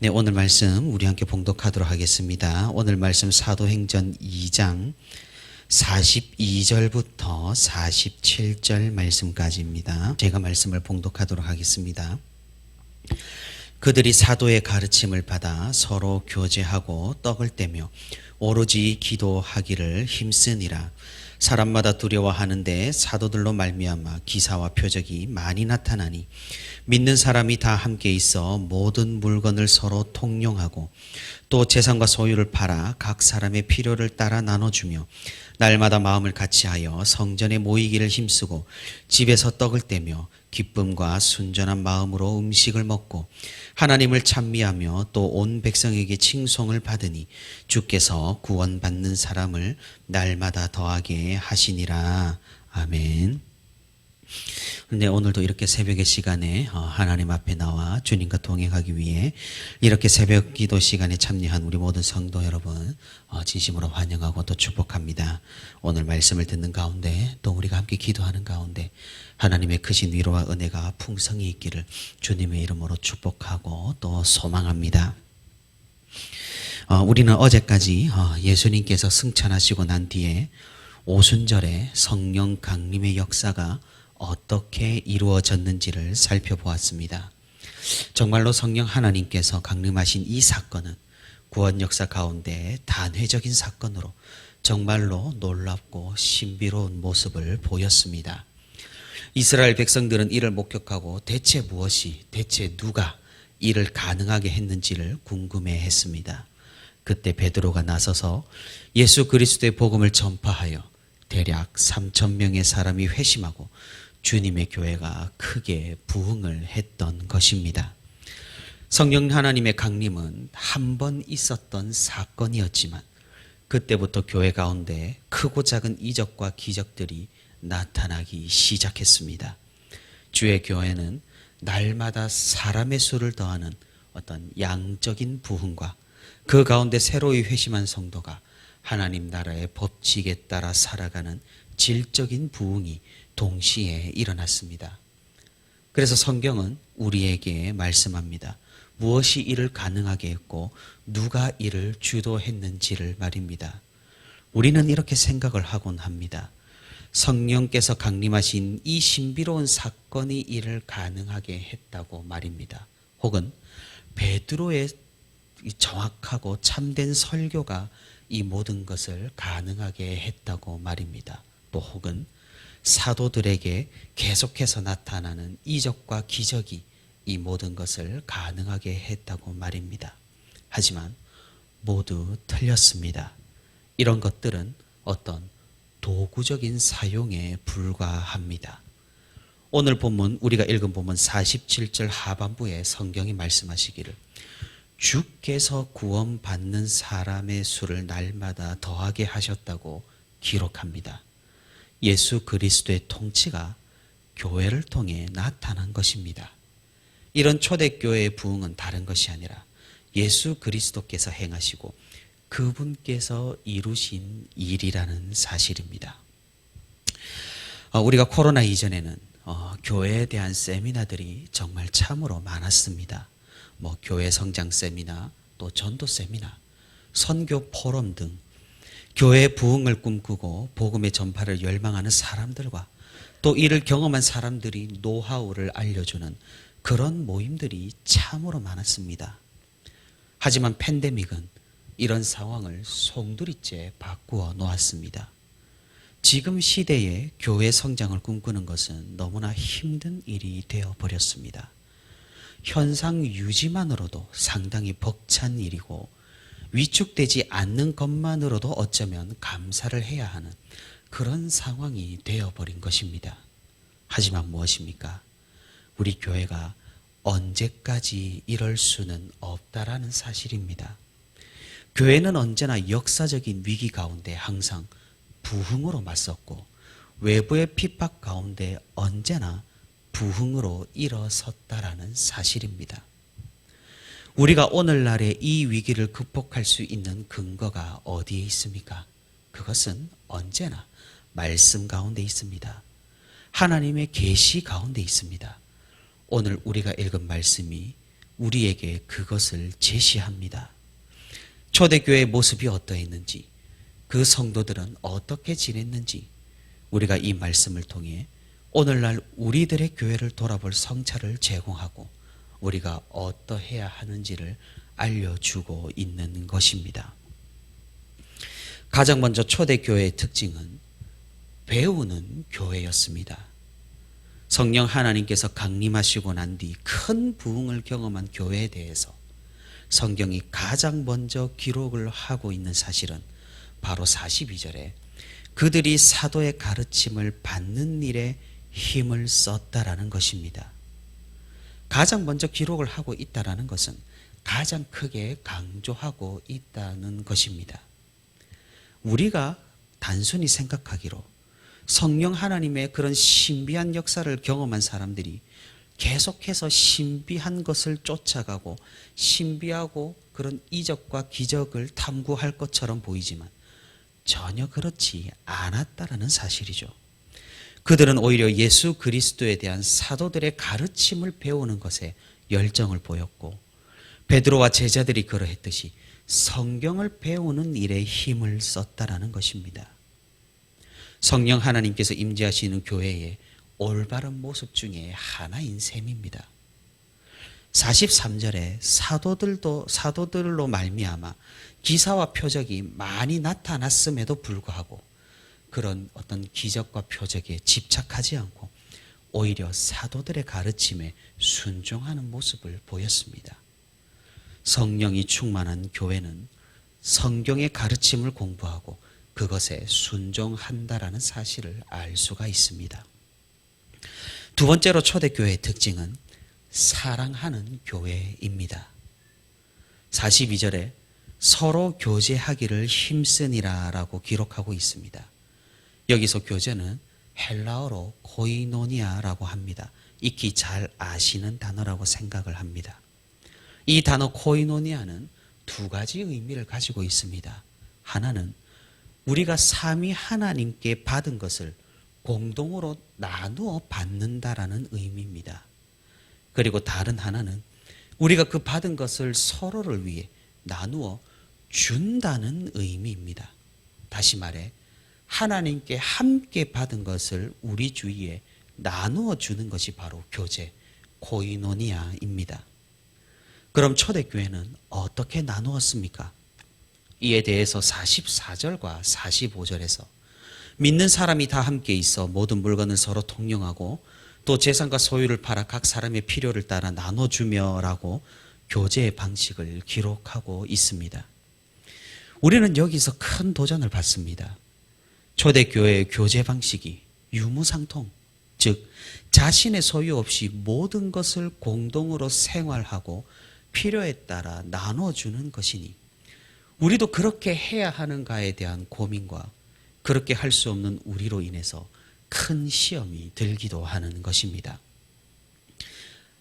네, 오늘 말씀 우리 함께 봉독하도록 하겠습니다. 오늘 말씀 사도행전 2장 42절부터 47절 말씀까지입니다. 제가 말씀을 봉독하도록 하겠습니다. 그들이 사도의 가르침을 받아 서로 교제하고 떡을 떼며 오로지 기도하기를 힘쓰니라. 사람마다 두려워하는데 사도들로 말미암아 기사와 표적이 많이 나타나니 믿는 사람이 다 함께 있어 모든 물건을 서로 통용하고 또 재산과 소유를 팔아 각 사람의 필요를 따라 나눠주며 날마다 마음을 같이하여 성전에 모이기를 힘쓰고 집에서 떡을 떼며 기쁨과 순전한 마음으로 음식을 먹고 하나님을 찬미하며 또 온 백성에게 칭송을 받으니 주께서 구원받는 사람을 날마다 더하게 하시니라. 아멘. 근데 오늘도 이렇게 새벽의 시간에 하나님 앞에 나와 주님과 동행하기 위해 이렇게 새벽 기도 시간에 참여한 우리 모든 성도 여러분 진심으로 환영하고 또 축복합니다. 오늘 말씀을 듣는 가운데 또 우리가 함께 기도하는 가운데 하나님의 크신 위로와 은혜가 풍성히 있기를 주님의 이름으로 축복하고 또 소망합니다. 우리는 어제까지 예수님께서 승천하시고 난 뒤에 오순절에 성령 강림의 역사가 어떻게 이루어졌는지를 살펴보았습니다. 정말로 성령 하나님께서 강림하신 이 사건은 구원 역사 가운데 단회적인 사건으로 정말로 놀랍고 신비로운 모습을 보였습니다. 이스라엘 백성들은 이를 목격하고 대체 누가 이를 가능하게 했는지를 궁금해했습니다. 그때 베드로가 나서서 예수 그리스도의 복음을 전파하여 대략 3,000명의 사람이 회심하고 주님의 교회가 크게 부흥을 했던 것입니다. 성령 하나님의 강림은 한 번 있었던 사건이었지만 그때부터 교회 가운데 크고 작은 이적과 기적들이 나타나기 시작했습니다. 주의 교회는 날마다 사람의 수를 더하는 어떤 양적인 부흥과 그 가운데 새로이 회심한 성도가 하나님 나라의 법칙에 따라 살아가는 질적인 부흥이 동시에 일어났습니다. 그래서 성경은 우리에게 말씀합니다. 무엇이 이를 가능하게 했고 누가 이를 주도했는지를 말입니다. 우리는 이렇게 생각을 하곤 합니다. 성령께서 강림하신 이 신비로운 사건이 이를 가능하게 했다고 말입니다. 혹은 베드로의 정확하고 참된 설교가 이 모든 것을 가능하게 했다고 말입니다. 또 혹은 사도들에게 계속해서 나타나는 이적과 기적이 이 모든 것을 가능하게 했다고 말입니다. 하지만 모두 틀렸습니다. 이런 것들은 어떤 도구적인 사용에 불과합니다. 오늘 본문 우리가 읽은 본문 47절 하반부에 성경이 말씀하시기를 주께서 구원받는 사람의 수를 날마다 더하게 하셨다고 기록합니다. 예수 그리스도의 통치가 교회를 통해 나타난 것입니다. 이런 초대교회의 부흥은 다른 것이 아니라 예수 그리스도께서 행하시고 그분께서 이루신 일이라는 사실입니다. 우리가 코로나 이전에는 교회에 대한 세미나들이 정말 참으로 많았습니다. 교회 성장 세미나, 또 전도 세미나, 선교 포럼 등 교회의 부흥을 꿈꾸고 복음의 전파를 열망하는 사람들과 또 이를 경험한 사람들이 노하우를 알려주는 그런 모임들이 참으로 많았습니다. 하지만 팬데믹은 이런 상황을 송두리째 바꾸어 놓았습니다. 지금 시대에 교회 성장을 꿈꾸는 것은 너무나 힘든 일이 되어버렸습니다. 현상 유지만으로도 상당히 벅찬 일이고 위축되지 않는 것만으로도 어쩌면 감사를 해야 하는 그런 상황이 되어버린 것입니다. 하지만 무엇입니까? 우리 교회가 언제까지 이럴 수는 없다라는 사실입니다. 교회는 언제나 역사적인 위기 가운데 항상 부흥으로 맞섰고 외부의 핍박 가운데 언제나 부흥으로 일어섰다라는 사실입니다. 우리가 오늘날의 이 위기를 극복할 수 있는 근거가 어디에 있습니까? 그것은 언제나 말씀 가운데 있습니다. 하나님의 계시 가운데 있습니다. 오늘 우리가 읽은 말씀이 우리에게 그것을 제시합니다. 초대교회의 모습이 어떠했는지, 그 성도들은 어떻게 지냈는지 우리가 이 말씀을 통해 오늘날 우리들의 교회를 돌아볼 성찰을 제공하고 우리가 어떠해야 하는지를 알려주고 있는 것입니다. 가장 먼저 초대교회의 특징은 배우는 교회였습니다. 성령 하나님께서 강림하시고 난 뒤 큰 부흥을 경험한 교회에 대해서 성경이 가장 먼저 기록을 하고 있는 사실은 바로 42절에 그들이 사도의 가르침을 받는 일에 힘을 썼다라는 것입니다. 가장 먼저 기록을 하고 있다라는 것은 가장 크게 강조하고 있다는 것입니다. 우리가 단순히 생각하기로 성령 하나님의 그런 신비한 역사를 경험한 사람들이 계속해서 신비한 것을 쫓아가고 신비하고 그런 이적과 기적을 탐구할 것처럼 보이지만 전혀 그렇지 않았다라는 사실이죠. 그들은 오히려 예수 그리스도에 대한 사도들의 가르침을 배우는 것에 열정을 보였고 베드로와 제자들이 그러했듯이 성경을 배우는 일에 힘을 썼다라는 것입니다. 성령 하나님께서 임재하시는 교회의 올바른 모습 중에 하나인 셈입니다. 43절에 사도들로 말미암아 기사와 표적이 많이 나타났음에도 불구하고 그런 어떤 기적과 표적에 집착하지 않고 오히려 사도들의 가르침에 순종하는 모습을 보였습니다. 성령이 충만한 교회는 성경의 가르침을 공부하고 그것에 순종한다라는 사실을 알 수가 있습니다. 두 번째로 초대교회의 특징은 사랑하는 교회입니다. 42절에 서로 교제하기를 힘쓰니라 라고 기록하고 있습니다. 여기서 교제는 헬라어로 코이노니아라고 합니다. 익히 잘 아시는 단어라고 생각을 합니다. 이 단어 코이노니아는 두 가지 의미를 가지고 있습니다. 하나는 우리가 삼위 하나님께 받은 것을 공동으로 나누어 받는다라는 의미입니다. 그리고 다른 하나는 우리가 그 받은 것을 서로를 위해 나누어 준다는 의미입니다. 다시 말해 하나님께 함께 받은 것을 우리 주위에 나누어 주는 것이 바로 교제, 코이노니아입니다. 그럼 초대교회는 어떻게 나누었습니까? 이에 대해서 44절과 45절에서 믿는 사람이 다 함께 있어 모든 물건을 서로 통용하고 또 재산과 소유를 팔아 각 사람의 필요를 따라 나눠주며 라고 교제의 방식을 기록하고 있습니다. 우리는 여기서 큰 도전을 받습니다. 초대교회의 교제 방식이 유무상통, 즉 자신의 소유 없이 모든 것을 공동으로 생활하고 필요에 따라 나눠주는 것이니 우리도 그렇게 해야 하는가에 대한 고민과 그렇게 할 수 없는 우리로 인해서 큰 시험이 들기도 하는 것입니다.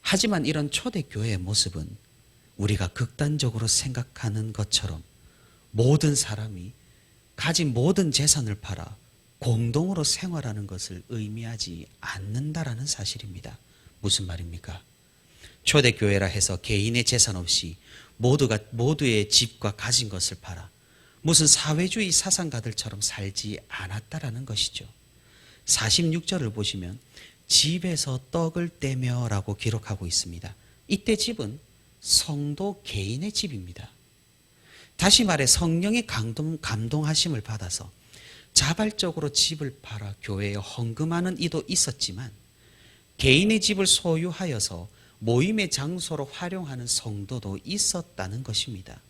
하지만 이런 초대교회의 모습은 우리가 극단적으로 생각하는 것처럼 모든 사람이 가진 모든 재산을 팔아 공동으로 생활하는 것을 의미하지 않는다라는 사실입니다. 무슨 말입니까? 초대교회라 해서 개인의 재산 없이 모두의 집과 가진 것을 팔아 무슨 사회주의 사상가들처럼 살지 않았다라는 것이죠. 46절을 보시면 집에서 떡을 떼며 라고 기록하고 있습니다. 이때 집은 성도 개인의 집입니다. 다시 말해 성령의 감동하심을 받아서 자발적으로 집을 팔아 교회에 헌금하는 이도 있었지만 개인의 집을 소유하여서 모임의 장소로 활용하는 성도도 있었다는 것입니다.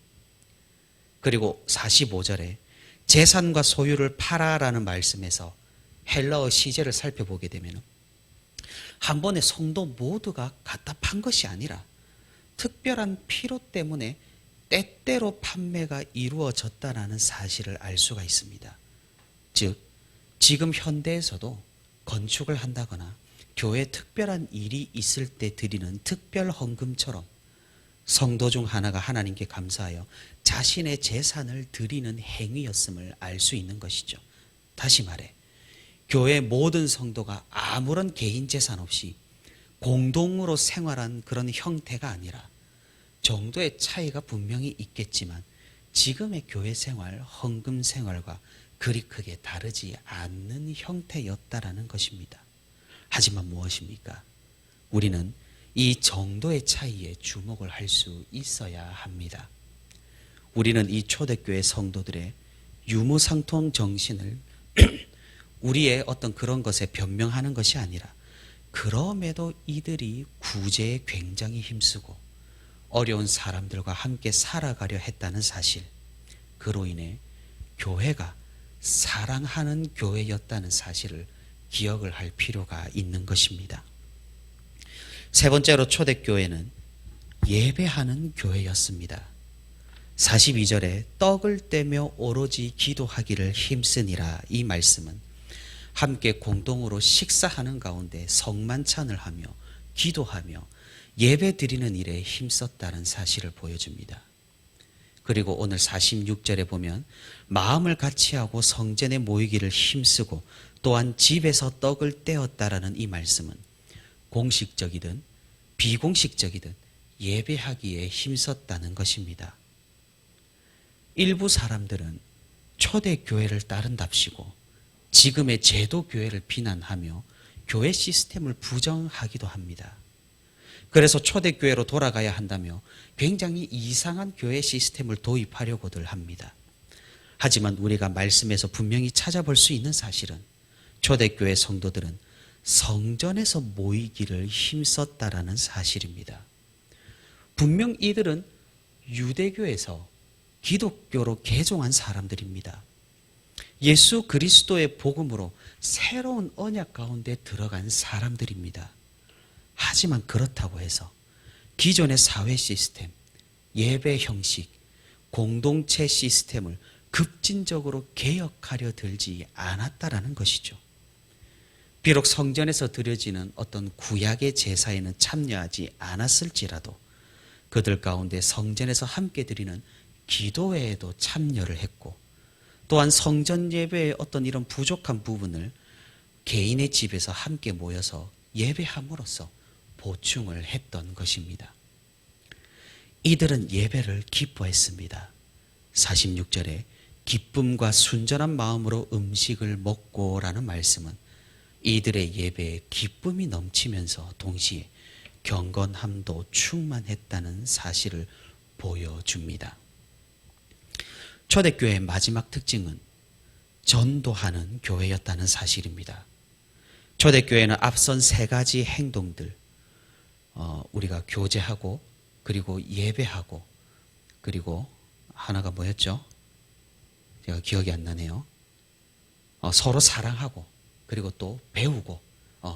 그리고 45절에 재산과 소유를 팔아라는 말씀에서 헬라어 시제를 살펴보게 되면 한 번에 성도 모두가 갖다 판 것이 아니라 특별한 필요 때문에 때때로 판매가 이루어졌다는 사실을 알 수가 있습니다. 즉 지금 현대에서도 건축을 한다거나 교회에 특별한 일이 있을 때 드리는 특별 헌금처럼 성도 중 하나가 하나님께 감사하여 자신의 재산을 드리는 행위였음을 알 수 있는 것이죠. 다시 말해 교회 모든 성도가 아무런 개인 재산 없이 공동으로 생활한 그런 형태가 아니라 정도의 차이가 분명히 있겠지만 지금의 교회 생활, 헌금 생활과 그리 크게 다르지 않는 형태였다라는 것입니다. 하지만 무엇입니까? 우리는 이 정도의 차이에 주목을 할 수 있어야 합니다. 우리는 이 초대교회 성도들의 유무상통 정신을 우리의 어떤 그런 것에 변명하는 것이 아니라, 그럼에도 이들이 구제에 굉장히 힘쓰고 어려운 사람들과 함께 살아가려 했다는 사실, 그로 인해 교회가 사랑하는 교회였다는 사실을 기억을 할 필요가 있는 것입니다. 세 번째로 초대교회는 예배하는 교회였습니다. 42절에 떡을 떼며 오로지 기도하기를 힘쓰니라, 이 말씀은 함께 공동으로 식사하는 가운데 성만찬을 하며 기도하며 예배 드리는 일에 힘썼다는 사실을 보여줍니다. 그리고 오늘 46절에 보면 마음을 같이하고 성전에 모이기를 힘쓰고 또한 집에서 떡을 떼었다라는 이 말씀은 공식적이든 비공식적이든 예배하기에 힘썼다는 것입니다. 일부 사람들은 초대교회를 따른답시고 지금의 제도교회를 비난하며 교회 시스템을 부정하기도 합니다. 그래서 초대교회로 돌아가야 한다며 굉장히 이상한 교회 시스템을 도입하려고들 합니다. 하지만 우리가 말씀에서 분명히 찾아볼 수 있는 사실은 초대교회 성도들은 성전에서 모이기를 힘썼다라는 사실입니다. 분명 이들은 유대교에서 기독교로 개종한 사람들입니다. 예수 그리스도의 복음으로 새로운 언약 가운데 들어간 사람들입니다. 하지만 그렇다고 해서 기존의 사회 시스템, 예배 형식, 공동체 시스템을 급진적으로 개혁하려 들지 않았다라는 것이죠. 비록 성전에서 드려지는 어떤 구약의 제사에는 참여하지 않았을지라도 그들 가운데 성전에서 함께 드리는 기도회에도 참여를 했고, 또한 성전 예배의 어떤 이런 부족한 부분을 개인의 집에서 함께 모여서 예배함으로써 보충을 했던 것입니다. 이들은 예배를 기뻐했습니다. 46절에 기쁨과 순전한 마음으로 음식을 먹고라는 말씀은 이들의 예배에 기쁨이 넘치면서 동시에 경건함도 충만했다는 사실을 보여줍니다. 초대교회의 마지막 특징은 전도하는 교회였다는 사실입니다. 초대교회는 앞선 세 가지 행동들, 우리가 교제하고 그리고 예배하고 그리고 하나가 뭐였죠? 제가 기억이 안 나네요. 서로 사랑하고 그리고 또 배우고,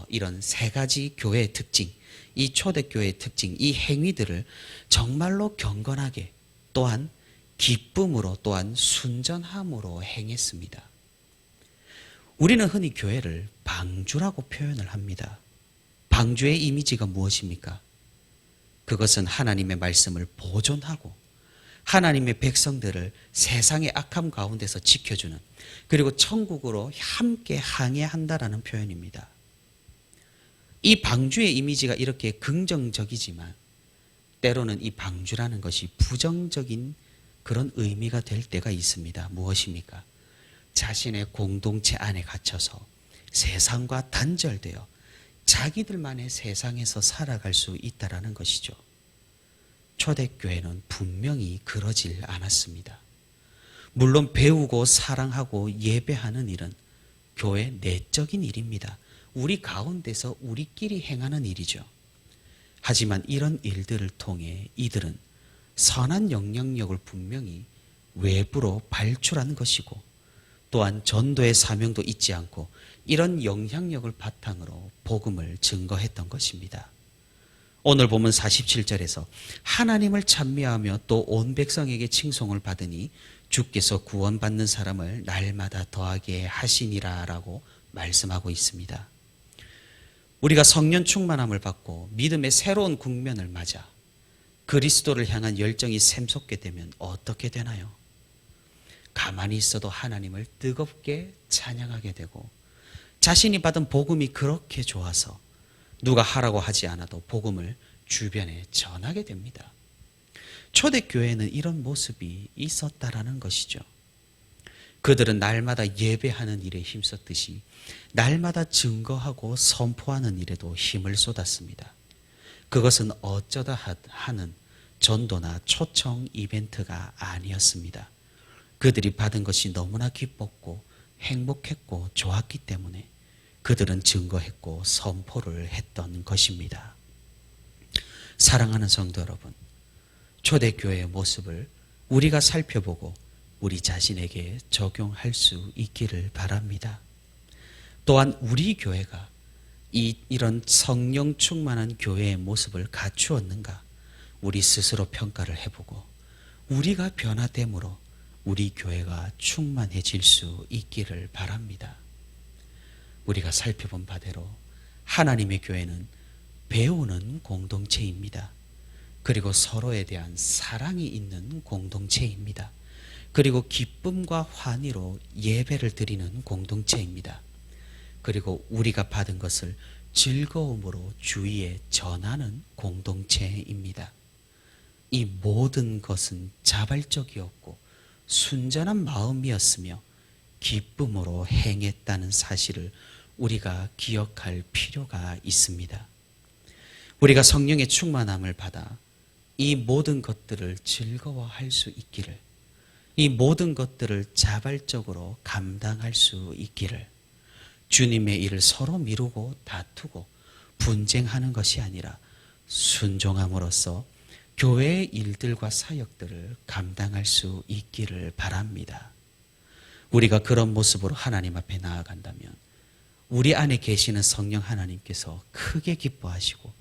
이런 세 가지 교회의 특징, 이 초대교회의 특징, 이 행위들을 정말로 경건하게 또한 기쁨으로 또한 순전함으로 행했습니다. 우리는 흔히 교회를 방주라고 표현을 합니다. 방주의 이미지가 무엇입니까? 그것은 하나님의 말씀을 보존하고 하나님의 백성들을 세상의 악함 가운데서 지켜주는, 그리고 천국으로 함께 항해한다라는 표현입니다. 이 방주의 이미지가 이렇게 긍정적이지만 때로는 이 방주라는 것이 부정적인 그런 의미가 될 때가 있습니다. 무엇입니까? 자신의 공동체 안에 갇혀서 세상과 단절되어 자기들만의 세상에서 살아갈 수 있다라는 것이죠. 초대교회는 분명히 그러질 않았습니다. 물론 배우고 사랑하고 예배하는 일은 교회 내적인 일입니다. 우리 가운데서 우리끼리 행하는 일이죠. 하지만 이런 일들을 통해 이들은 선한 영향력을 분명히 외부로 발출한 것이고, 또한 전도의 사명도 잊지 않고 이런 영향력을 바탕으로 복음을 증거했던 것입니다. 오늘 보면 47절에서 하나님을 찬미하며 또 온 백성에게 칭송을 받으니 주께서 구원받는 사람을 날마다 더하게 하시니라 라고 말씀하고 있습니다. 우리가 성령 충만함을 받고 믿음의 새로운 국면을 맞아 그리스도를 향한 열정이 샘솟게 되면 어떻게 되나요? 가만히 있어도 하나님을 뜨겁게 찬양하게 되고, 자신이 받은 복음이 그렇게 좋아서 누가 하라고 하지 않아도 복음을 주변에 전하게 됩니다. 초대교회에는 이런 모습이 있었다라는 것이죠. 그들은 날마다 예배하는 일에 힘썼듯이 날마다 증거하고 선포하는 일에도 힘을 쏟았습니다. 그것은 어쩌다 하는 전도나 초청 이벤트가 아니었습니다. 그들이 받은 것이 너무나 기뻤고 행복했고 좋았기 때문에 그들은 증거했고 선포를 했던 것입니다. 사랑하는 성도 여러분, 초대교회의 모습을 우리가 살펴보고 우리 자신에게 적용할 수 있기를 바랍니다. 또한 우리 교회가 이런 성령 충만한 교회의 모습을 갖추었는가 우리 스스로 평가를 해보고 우리가 변화됨으로 우리 교회가 충만해질 수 있기를 바랍니다. 우리가 살펴본 바대로 하나님의 교회는 배우는 공동체입니다. 그리고 서로에 대한 사랑이 있는 공동체입니다. 그리고 기쁨과 환희로 예배를 드리는 공동체입니다. 그리고 우리가 받은 것을 즐거움으로 주위에 전하는 공동체입니다. 이 모든 것은 자발적이었고 순전한 마음이었으며 기쁨으로 행했다는 사실을 우리가 기억할 필요가 있습니다. 우리가 성령의 충만함을 받아 이 모든 것들을 즐거워할 수 있기를, 이 모든 것들을 자발적으로 감당할 수 있기를, 주님의 일을 서로 미루고 다투고 분쟁하는 것이 아니라 순종함으로써 교회의 일들과 사역들을 감당할 수 있기를 바랍니다. 우리가 그런 모습으로 하나님 앞에 나아간다면 우리 안에 계시는 성령 하나님께서 크게 기뻐하시고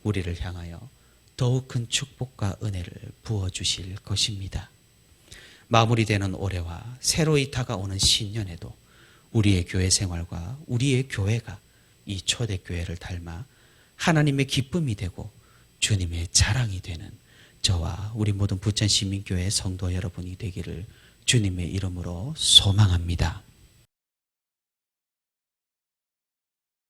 우리를 향하여 더욱 큰 축복과 은혜를 부어주실 것입니다. 마무리되는 올해와 새로이 다가오는 신년에도 우리의 교회 생활과 우리의 교회가 이 초대교회를 닮아 하나님의 기쁨이 되고 주님의 자랑이 되는 저와 우리 모든 부천시민교회 성도 여러분이 되기를 주님의 이름으로 소망합니다.